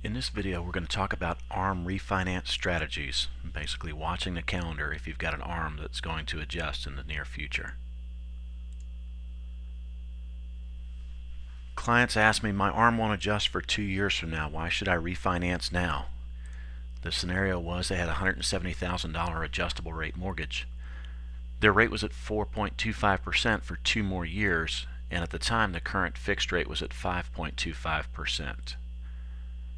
In this video, we're going to talk about ARM refinance strategies, basically watching the calendar if you've got an ARM that's going to adjust in the near future. Clients ask me, my ARM won't adjust for 2 years from now. Why should I refinance now? The scenario was they had a $170,000 adjustable rate mortgage. Their rate was at 4.25% for 2 more years, and at the time the current fixed rate was at 5.25%.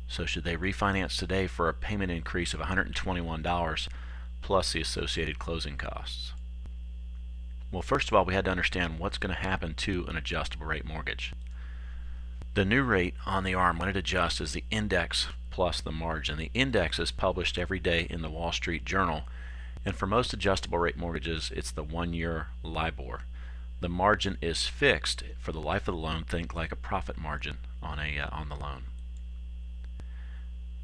So should they refinance today for a payment increase of $121 plus the associated closing costs? Well, first of all, we had to understand what's going to happen to an adjustable rate mortgage. The new rate on the ARM when it adjusts is the index plus the margin. The index is published every day in the Wall Street Journal, and for most adjustable rate mortgages it's the 1-year LIBOR. The margin is fixed for the life of the loan. Think like a profit margin on the loan.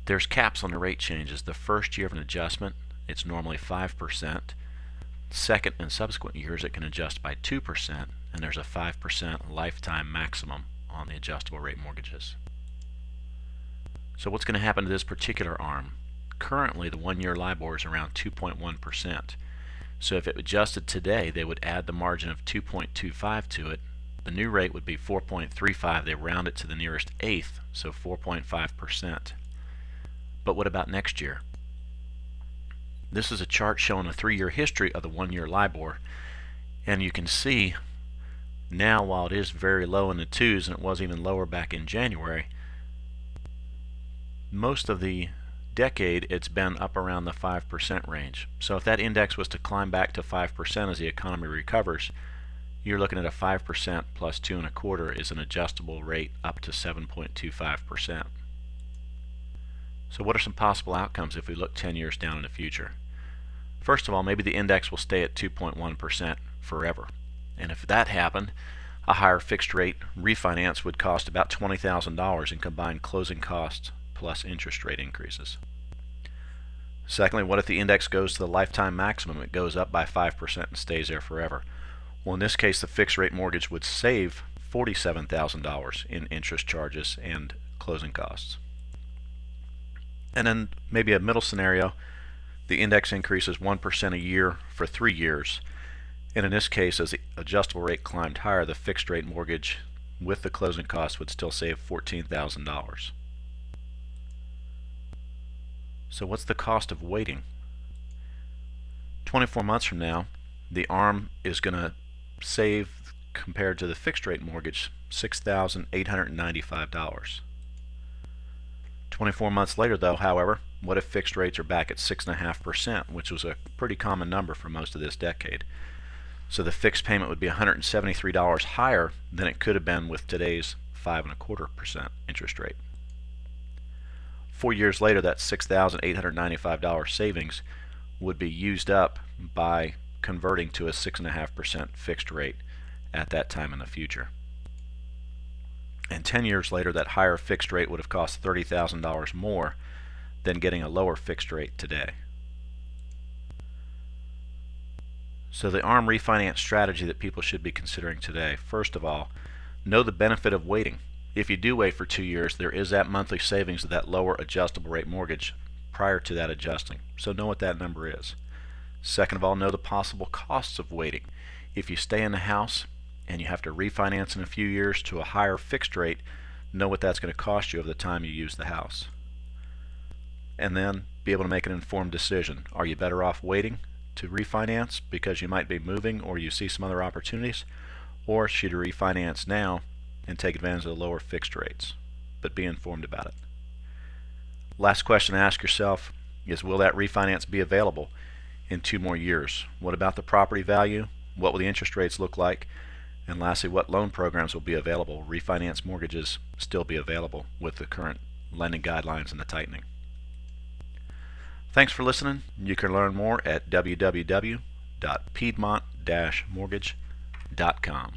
There's caps on the rate changes. The first year of an adjustment, it's normally 5%. Second and subsequent years, it can adjust by 2%, and there's a 5% lifetime maximum on the adjustable rate mortgages. So what's going to happen to this particular ARM? Currently, the 1-year LIBOR is around 2.1%. So if it adjusted today, they would add the margin of 2.25 to it. The new rate would be 4.35. They round it to the nearest eighth, so 4.5%. But what about next year? This is a chart showing a 3-year history of the 1-year LIBOR, and you can see now, while it is very low in the 2s, and it was even lower back in January, most of the decade it's been up around the 5% range. So if that index was to climb back to 5% as the economy recovers, you're looking at a 5% plus 2.25 is an adjustable rate up to 7.25%. So what are some possible outcomes if we look 10 years down in the future? First of all, maybe the index will stay at 2.1% forever. And if that happened, a higher fixed rate refinance would cost about $20,000 in combined closing costs plus interest rate increases. Secondly, what if the index goes to the lifetime maximum? It goes up by 5% and stays there forever. Well, in this case, the fixed rate mortgage would save $47,000 in interest charges and closing costs. And then maybe a middle scenario, the index increases 1% a year for 3 years. And in this case, as the adjustable rate climbed higher, the fixed rate mortgage with the closing costs would still save $14,000. So what's the cost of waiting? 24 months from now, the ARM is going to save, compared to the fixed rate mortgage, $6,895. 24 months later, though, however, what if fixed rates are back at 6.5%, which was a pretty common number for most of this decade? So the fixed payment would be $173 higher than it could have been with today's 5.25% interest rate. 4 years later, that $6,895 savings would be used up by converting to a 6.5% fixed rate at that time in the future. And 10 years later, that higher fixed rate would have cost $30,000 more than getting a lower fixed rate today. So the ARM refinance strategy that people should be considering today, first of all, know the benefit of waiting. If you do wait for 2 years, there is that monthly savings of that lower adjustable rate mortgage prior to that adjusting. So know what that number is. Second of all, know the possible costs of waiting. If you stay in the house and you have to refinance in a few years to a higher fixed rate, know what that's going to cost you over the time you use the house. And then be able to make an informed decision. Are you better off waiting to refinance because you might be moving or you see some other opportunities, or should you refinance now and take advantage of the lower fixed rates? But be informed about it. Last question to ask yourself is, will that refinance be available in 2 more years? What about the property value? What will the interest rates look like? And lastly, what loan programs will be available? Refinance mortgages still be available with the current lending guidelines and the tightening. Thanks for listening. You can learn more at www.piedmont-mortgage.com.